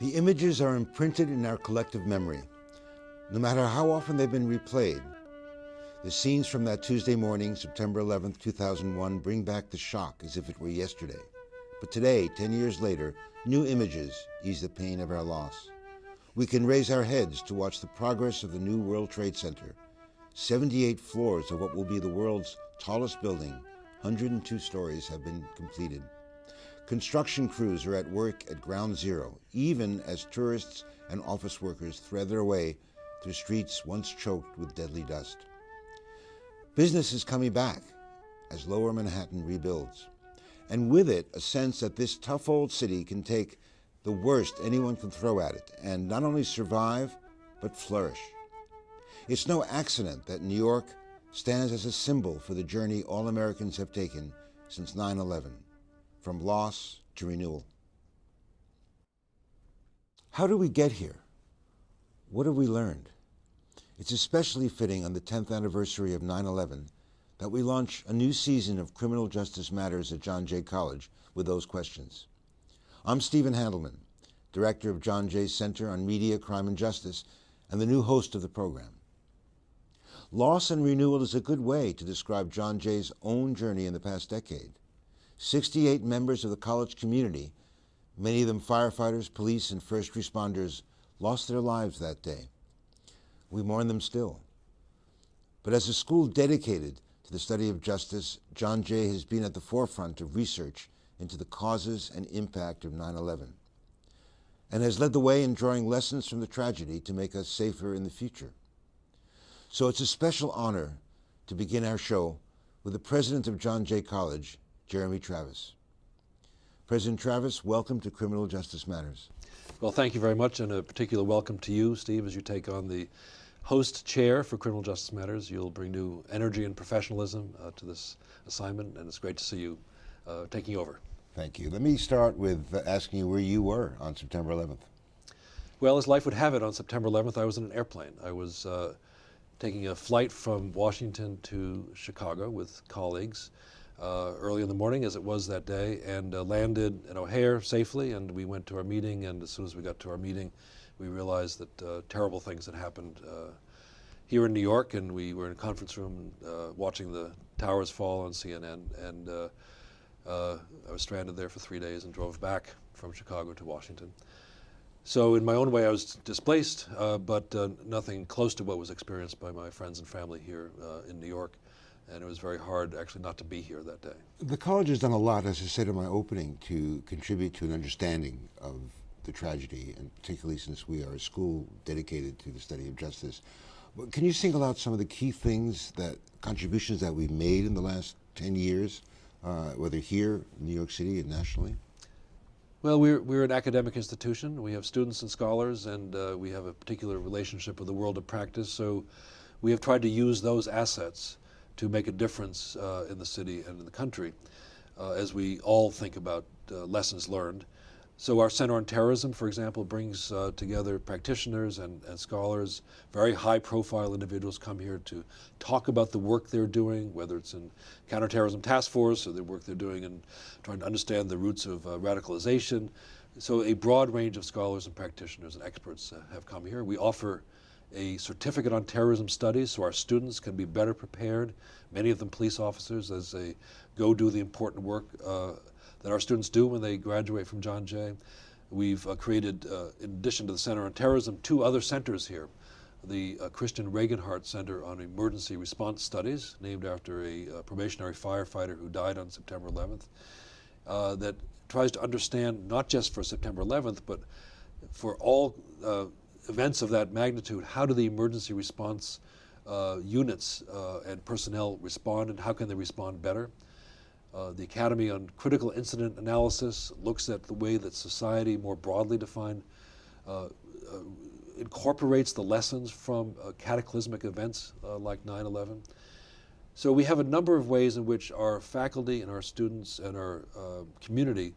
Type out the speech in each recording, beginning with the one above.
The images are imprinted in our collective memory, no matter how often they've been replayed. The scenes from that Tuesday morning, September 11th, 2001, bring back the shock as if it were yesterday. But today, 10 years later, new images ease the pain of our loss. We can raise our heads to watch the progress of the new World Trade Center. 78 floors of what will be the world's tallest building, 102 stories, have been completed. Construction crews are at work at ground zero, even as tourists and office workers thread their way through streets once choked with deadly dust. Business is coming back as Lower Manhattan rebuilds, and with it, a sense that this tough old city can take the worst anyone can throw at it and not only survive, but flourish. It's no accident that New York stands as a symbol for the journey all Americans have taken since 9/11, from loss to renewal. How did we get here? What have we learned? It's especially fitting on the 10th anniversary of 9/11 that we launch a new season of Criminal Justice Matters at John Jay College with those questions. I'm Stephen Handelman, director of John Jay Center on Media, Crime, and Justice, and the new host of the program. Loss and renewal is a good way to describe John Jay's own journey in the past decade. 68 members of the college community, many of them firefighters, police, and first responders, lost their lives that day. We mourn them still. But as a school dedicated to the study of justice, John Jay has been at the forefront of research into the causes and impact of 9/11, and has led the way in drawing lessons from the tragedy to make us safer in the future. So it's a special honor to begin our show with the president of John Jay College, Jeremy Travis. President Travis, welcome to Criminal Justice Matters. Well, thank you very much, and a particular welcome to you, Steve, as you take on the host chair for Criminal Justice Matters. You'll bring new energy and professionalism to this assignment, and it's great to see you taking over. Thank you. Let me start with asking you where you were on September 11th. Well, as life would have it, on September 11th, I was in an airplane. I was taking a flight from Washington to Chicago with colleagues early in the morning, as it was that day, and landed at O'Hare safely, and we went to our meeting, and as soon as we got to our meeting, we realized that terrible things had happened here in New York, and we were in a conference room watching the towers fall on CNN, and I was stranded there for 3 days and drove back from Chicago to Washington. So in my own way, I was displaced, but nothing close to what was experienced by my friends and family here in New York. And it was very hard actually not to be here that day. The college has done a lot, as I said in my opening, to contribute to an understanding of the tragedy, and particularly since we are a school dedicated to the study of justice. Can you single out some of the key things, contributions that we've made in the last 10 years, whether here in New York City and nationally? Well, we're an academic institution. We have students and scholars, and we have a particular relationship with the world of practice. So we have tried to use those assets to make a difference in the city and in the country as we all think about lessons learned. So our Center on Terrorism, for example, brings together practitioners and scholars. Very high-profile individuals come here to talk about the work they're doing, whether it's in counterterrorism task force or the work they're doing in trying to understand the roots of radicalization. So a broad range of scholars and practitioners and experts have come here. We offer a certificate on terrorism studies so our students can be better prepared, many of them police officers, as they go do the important work that our students do when they graduate from John Jay. We've created, in addition to the Center on Terrorism, 2 other centers here. The Christian Regenhard Center on Emergency Response Studies, named after a probationary firefighter who died on September 11th, that tries to understand, not just for September 11th, but for all events of that magnitude, how do the emergency response units and personnel respond, and how can they respond better? The Academy on Critical Incident Analysis looks at the way that society, more broadly defined, incorporates the lessons from cataclysmic events like 9/11. So we have a number of ways in which our faculty and our students and our community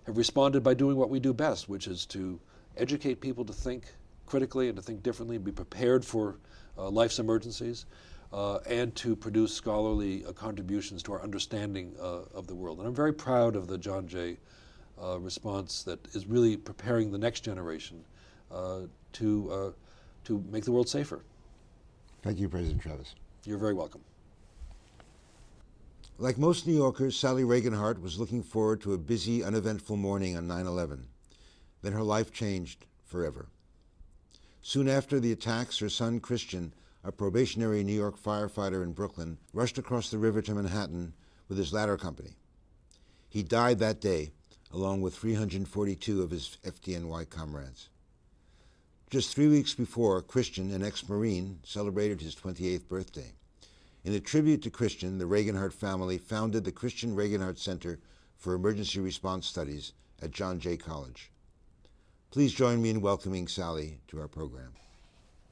have responded by doing what we do best, which is to educate people to think critically and to think differently and be prepared for life's emergencies, and to produce scholarly contributions to our understanding of the world. And I'm very proud of the John Jay response that is really preparing the next generation to make the world safer. Thank you, President Travis. You're very welcome. Like most New Yorkers, Sally Regenhard was looking forward to a busy, uneventful morning on 9/11. Then her life changed forever. Soon after the attacks, her son Christian, a probationary New York firefighter in Brooklyn, rushed across the river to Manhattan with his ladder company. He died that day, along with 342 of his FDNY comrades. Just 3 weeks before, Christian, an ex-Marine, celebrated his 28th birthday. In a tribute to Christian, the Regenhard family founded the Christian Regenhard Center for Emergency Response Studies at John Jay College. Please join me in welcoming Sally to our program.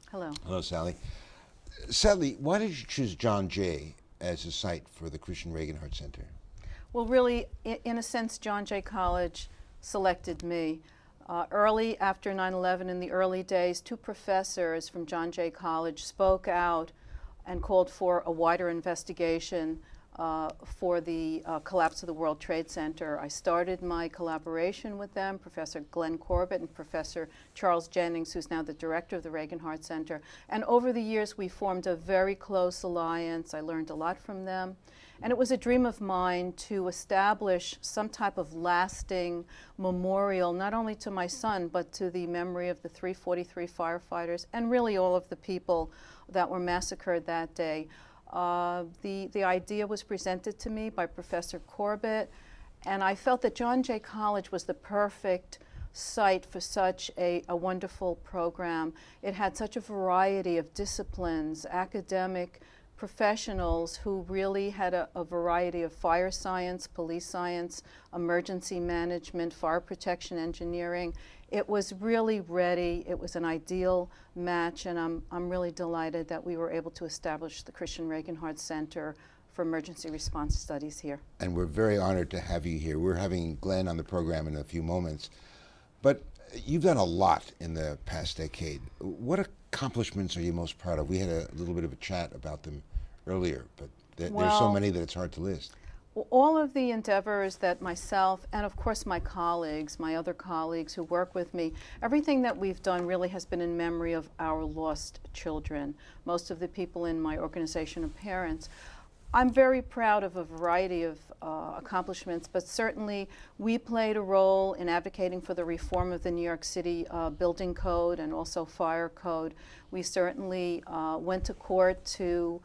Hello. Hello, Sally. Sally, why did you choose John Jay as a site for the Christian Regenhard Center? Well, really, in a sense, John Jay College selected me. Early after 9/11, in the early days, 2 professors from John Jay College spoke out and called for a wider investigation for the collapse of the World Trade Center. I started my collaboration with them, Professor Glenn Corbett and Professor Charles Jennings, who's now the director of the Regenhard Center. And over the years, we formed a very close alliance. I learned a lot from them. And it was a dream of mine to establish some type of lasting memorial, not only to my son, but to the memory of the 343 firefighters and really all of the people that were massacred that day. The idea was presented to me by Professor Corbett, and I felt that John Jay College was the perfect site for such a wonderful program. It had such a variety of disciplines, academic professionals who really had a variety of fire science, police science, emergency management, fire protection engineering. It was really ready. It was an ideal match, and I'm really delighted that we were able to establish the Christian Regenhard Center for Emergency Response Studies here. And we're very honored to have you here. We're having Glenn on the program in a few moments. But you've done a lot in the past decade. What accomplishments are you most proud of? We had a little bit of a chat about them earlier, but there's so many that it's hard to list. All of the endeavors that myself and of course my colleagues, my other colleagues who work with me, everything that we've done really has been in memory of our lost children. Most of the people in my organization are parents. I'm very proud of a variety of accomplishments, but certainly we played a role in advocating for the reform of the New York City building code and also fire code. We certainly went to court to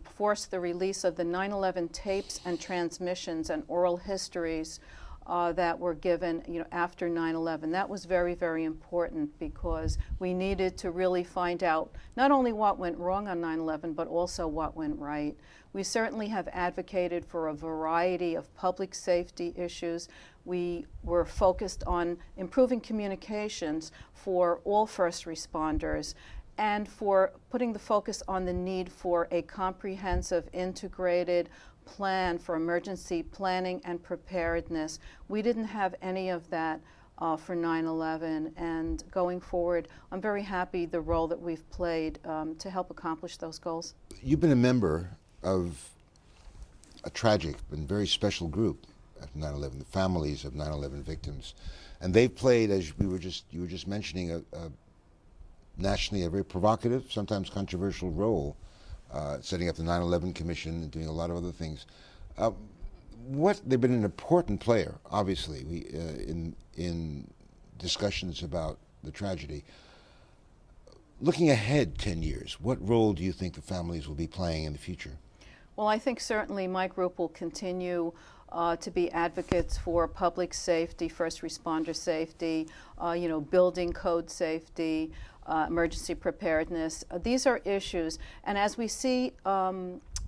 force the release of the 9/11 tapes and transmissions and oral histories that were given, after 9/11. That was very, very important because we needed to really find out not only what went wrong on 9/11, but also what went right. We certainly have advocated for a variety of public safety issues. We were focused on improving communications for all first responders and for putting the focus on the need for a comprehensive, integrated plan for emergency planning and preparedness. We didn't have any of that for 9/11, and going forward, I'm very happy the role that we've played to help accomplish those goals. You've been a member of a tragic and very special group of 9/11, the families of 9/11 victims, and they've played, as you were just mentioning, a nationally a very provocative, sometimes controversial role, setting up the 9/11 Commission and doing a lot of other things. They've been an important player, obviously, in discussions about the tragedy. Looking ahead 10 years, what role do you think the families will be playing in the future? Well, I think certainly my group will continue to be advocates for public safety, first responder safety, building code safety, emergency preparedness. These are issues, and as we see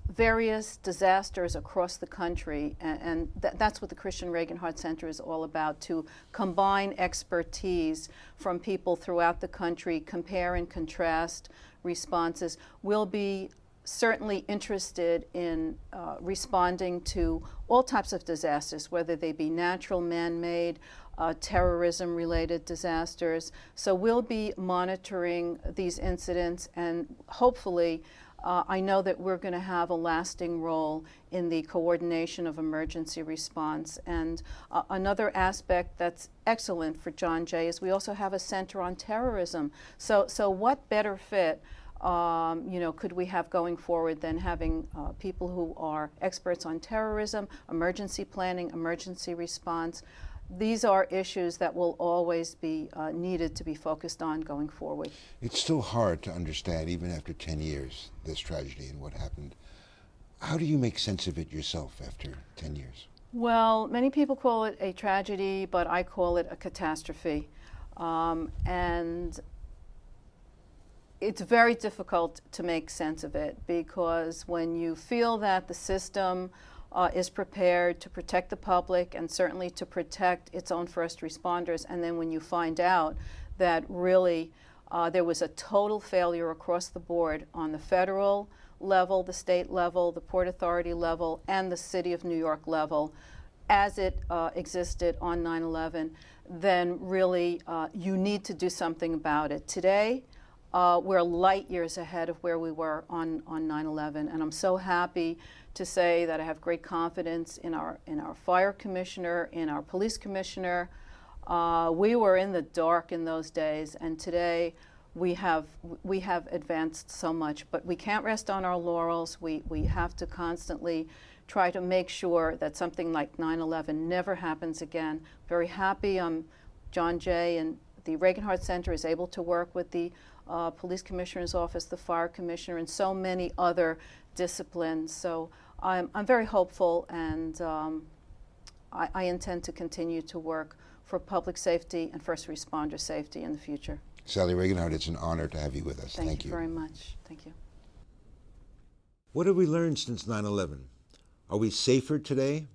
various disasters across the country, and that's what the Christian Regenhard Center is all about, to combine expertise from people throughout the country, compare and contrast responses. We'll be certainly interested in responding to all types of disasters, whether they be natural, man-made, terrorism-related disasters. So we'll be monitoring these incidents and hopefully I know that we're going to have a lasting role in the coordination of emergency response. And another aspect that's excellent for John Jay is we also have a center on terrorism. So what better fit could we have going forward than having people who are experts on terrorism, emergency planning, emergency response. These are issues that will always be needed to be focused on going forward. It's still hard to understand, even after 10 years, this tragedy and what happened. How do you make sense of it yourself after 10 years? Well, many people call it a tragedy, but I call it a catastrophe. And it's very difficult to make sense of it, because when you feel that the system is prepared to protect the public and certainly to protect its own first responders, and then when you find out that really there was a total failure across the board on the federal level, the state level, the Port Authority level, and the City of New York level, as it existed on 9/11, then really you need to do something about it. Today, we're light years ahead of where we were on 9/11, and I'm so happy to say that I have great confidence in our fire commissioner, in our police commissioner. We were in the dark in those days, and today we have advanced so much, but we can't rest on our laurels. We have to constantly try to make sure that something like 9/11 never happens again. Very happy John Jay and the Regenhard Center is able to work with the police commissioner's office, the fire commissioner, and so many other disciplines. So I'm very hopeful, and I intend to continue to work for public safety and first responder safety in the future. Sally Regenhard, it's an honor to have you with us. Thank you very much. Thank you. What have we learned since 9/11? Are we safer today?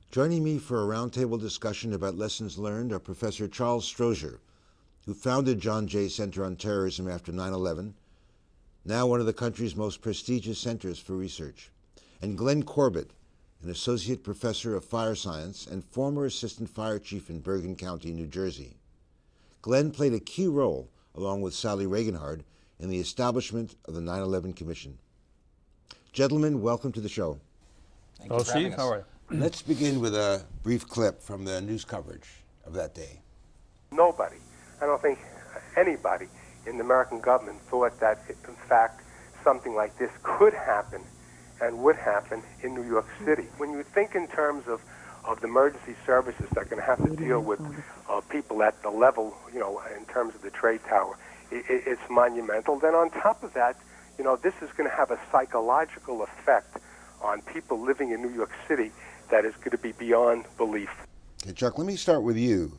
Joining me for a roundtable discussion about lessons learned are Professor Charles Strozier, who founded John Jay Center on Terrorism after 9/11, now one of the country's most prestigious centers for research, and Glenn Corbett, an associate professor of fire science and former assistant fire chief in Bergen County, New Jersey. Glenn played a key role, along with Sally Regenhard, in the establishment of the 9/11 Commission. Gentlemen, welcome to the show. Thank you for having us. How are you? Let's begin with a brief clip from the news coverage of that day. Nobody, I don't think anybody in the American government thought that, in fact, something like this could happen and would happen in New York City. When you think in terms of the emergency services that are going to have to deal with people at the level, in terms of the trade tower, it's monumental. Then on top of that, this is going to have a psychological effect on people living in New York City that is going to be beyond belief. Okay, Chuck, let me start with you.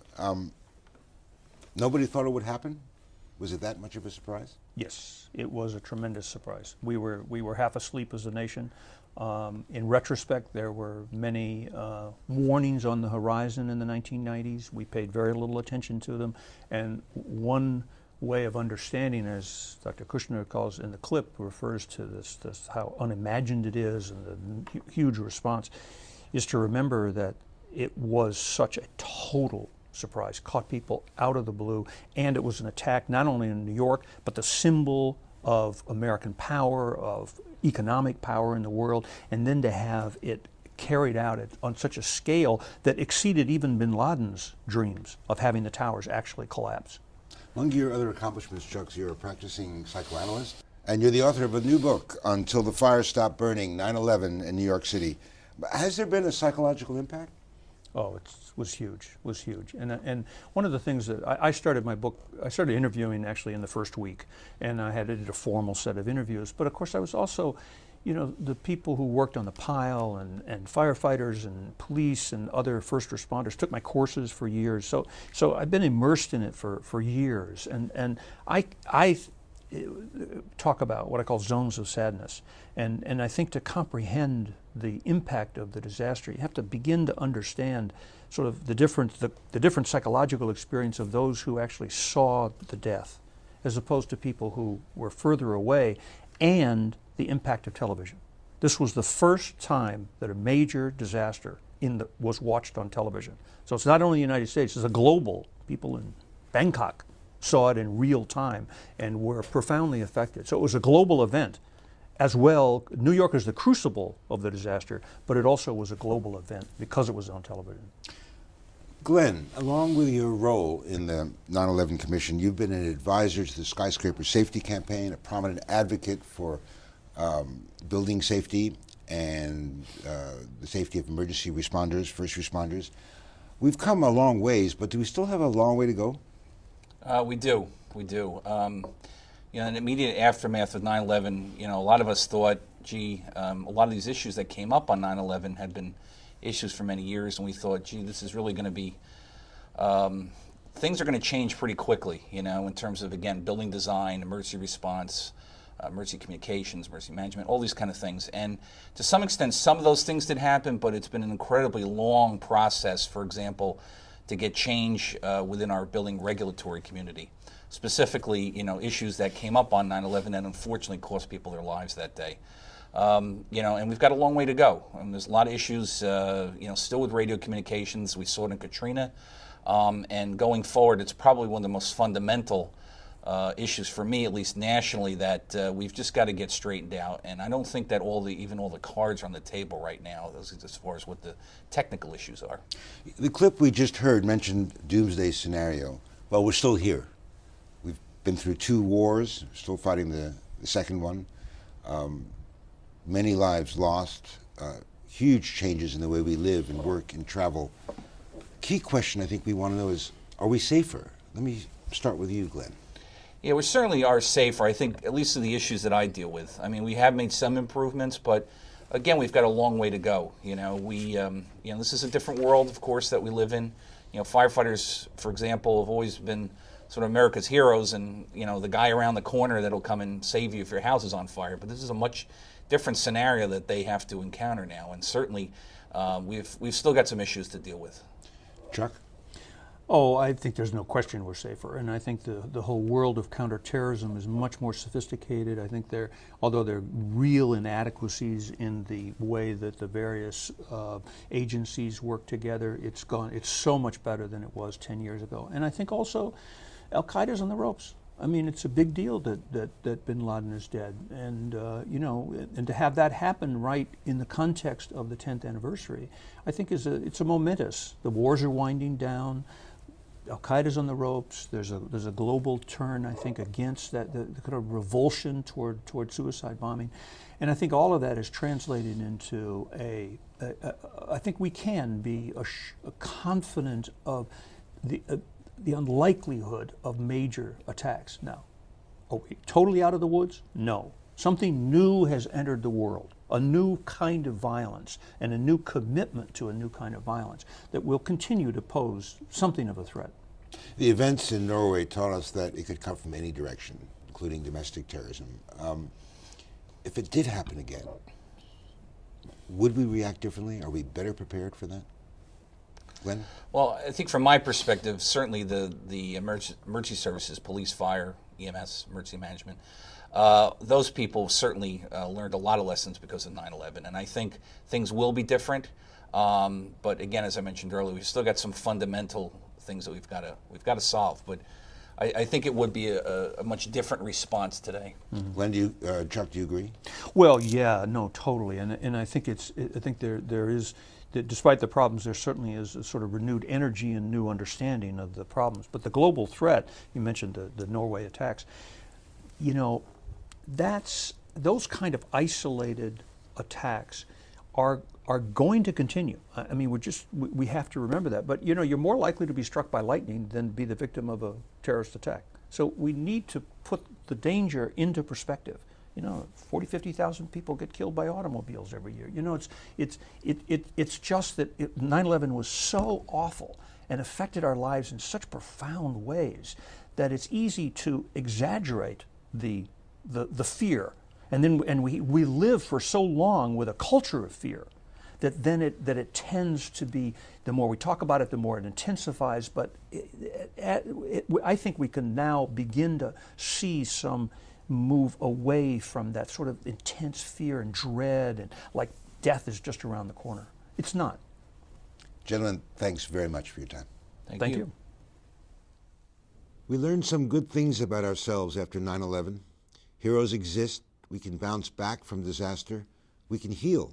Nobody thought it would happen? Was it that much of a surprise? Yes, it was a tremendous surprise. We were half asleep as a nation. In retrospect, there were many warnings on the horizon in the 1990s. We paid very little attention to them. And one way of understanding, as Dr. Kushner calls in the clip, refers to this how unimagined it is and the huge response, is to remember that it was such a total surprise, caught people out of the blue, and it was an attack not only in New York, but the symbol of American power, of economic power in the world, and then to have it carried out on such a scale that exceeded even bin Laden's dreams of having the towers actually collapse. Among your other accomplishments, Chuck, you're a practicing psychoanalyst, and you're the author of a new book, Until the Fire Stopped Burning, 9/11 in New York City. Has there been a psychological impact? Oh, it was huge, And one of the things that I started my book, I started interviewing actually in the first week, and I did a formal set of interviews. But of course I was also, the people who worked on the pile and firefighters and police and other first responders took my courses for years. So I've been immersed in it for years. And I talk about what I call zones of sadness. And I think to comprehend the impact of the disaster, you have to begin to understand sort of the different psychological experience of those who actually saw the death, as opposed to people who were further away, and the impact of television. This was the first time that a major disaster was watched on television. So it's not only the United States, it's a global. People in Bangkok saw it in real time and were profoundly affected. So it was a global event. as well, New York is the crucible of the disaster, but it also was a global event because it was on television. Glenn, along with your role in the 9/11 Commission, you've been an advisor to the Skyscraper Safety Campaign, a prominent advocate for building safety and the safety of emergency responders, first responders. We've come a long ways, but do we still have a long way to go? We do. In the immediate aftermath of 9/11, a lot of us thought, gee, a lot of these issues that came up on 9/11 had been issues for many years, and we thought, gee, this is really going to be, things are going to change pretty quickly, in terms of, again, building design, emergency response, emergency communications, emergency management, all these kind of things. And to some extent, some of those things did happen, but it's been an incredibly long process, for example, to get change within our building regulatory community. Specifically, issues that came up on 9/11 that unfortunately cost people their lives that day. And we've got a long way to go. There's a lot of issues, still with radio communications. We saw it in Katrina. And going forward, it's probably one of the most fundamental issues for me, at least nationally, that we've just got to get straightened out. And I don't think that even all the cards are on the table right now, as far as what the technical issues are. The clip we just heard mentioned doomsday scenario. Well, we're still here. We've been through 2 wars, still fighting the second one. Many lives lost, huge changes in the way we live and work and travel. Key question I think we want to know is, are we safer? Let me start with you, Glenn. Yeah, we certainly are safer, I think, at least in the issues that I deal with. I mean, we have made some improvements, but again, we've got a long way to go. This is a different world, of course, that we live in. Firefighters, for example, have always been sort of America's heroes, and the guy around the corner that'll come and save you if your house is on fire. But this is a much different scenario that they have to encounter now, and certainly we've still got some issues to deal with. Chuck? Oh, I think there's no question we're safer, and I think the whole world of counterterrorism is much more sophisticated. I think although there are real inadequacies in the way that the various agencies work together, it's so much better than it was 10 years ago. And I think also Al-Qaeda's on the ropes. I mean, it's a big deal that bin Laden is dead, and and to have that happen right in the context of the 10th anniversary, I think it's a momentous. The wars are winding down. Al-Qaeda's on the ropes. There's a global turn, I think, against that, the kind of revulsion toward suicide bombing, and I think all of that is translated into I think we can be confident of the unlikelihood of major attacks. Now, are we totally out of the woods? No. Something new has entered the world, a new kind of violence and a new commitment to a new kind of violence that will continue to pose something of a threat. The events in Norway taught us that it could come from any direction, including domestic terrorism. If it did happen again, would we react differently? Are we better prepared for that? Glenn? Well, I think from my perspective, certainly the emergency services, police, fire, EMS, emergency management, those people certainly learned a lot of lessons because of 9/11, and I think things will be different. But again, as I mentioned earlier, we've still got some fundamental things that we've got to solve. But I think it would be a much different response today. Mm-hmm. Glenn, Chuck, do you agree? Well, yeah, no, totally, and I think there is. Despite the problems, there certainly is a sort of renewed energy and new understanding of the problems. But the global threat, you mentioned the Norway attacks, those kind of isolated attacks are going to continue. I mean, we have to remember that. But you're more likely to be struck by lightning than be the victim of a terrorist attack. So we need to put the danger into perspective. 40, 50,000 people get killed by automobiles every year. It's just that 9/11 was so awful and affected our lives in such profound ways that it's easy to exaggerate the fear, and we live for so long with a culture of fear that it tends to be, the more we talk about it, the more it intensifies. But I think we can now begin to see some move away from that sort of intense fear and dread and like death is just around the corner. It's not. Gentlemen, thanks very much for your time. Thank you. We learned some good things about ourselves after 9/11. Heroes exist We can bounce back from disaster. We can heal.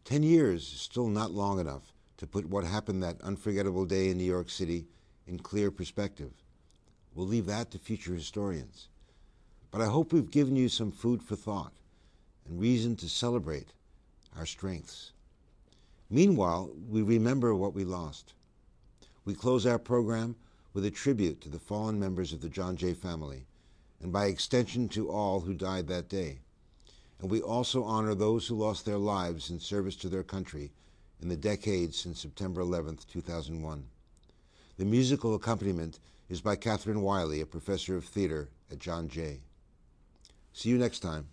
10 years is still not long enough to put what happened that unforgettable day in New York City in clear perspective. We'll leave that to future historians. But I hope we've given you some food for thought and reason to celebrate our strengths. Meanwhile, we remember what we lost. We close our program with a tribute to the fallen members of the John Jay family, and by extension to all who died that day. And we also honor those who lost their lives in service to their country in the decades since September 11th, 2001. The musical accompaniment is by Catherine Wiley, a professor of theater at John Jay. See you next time.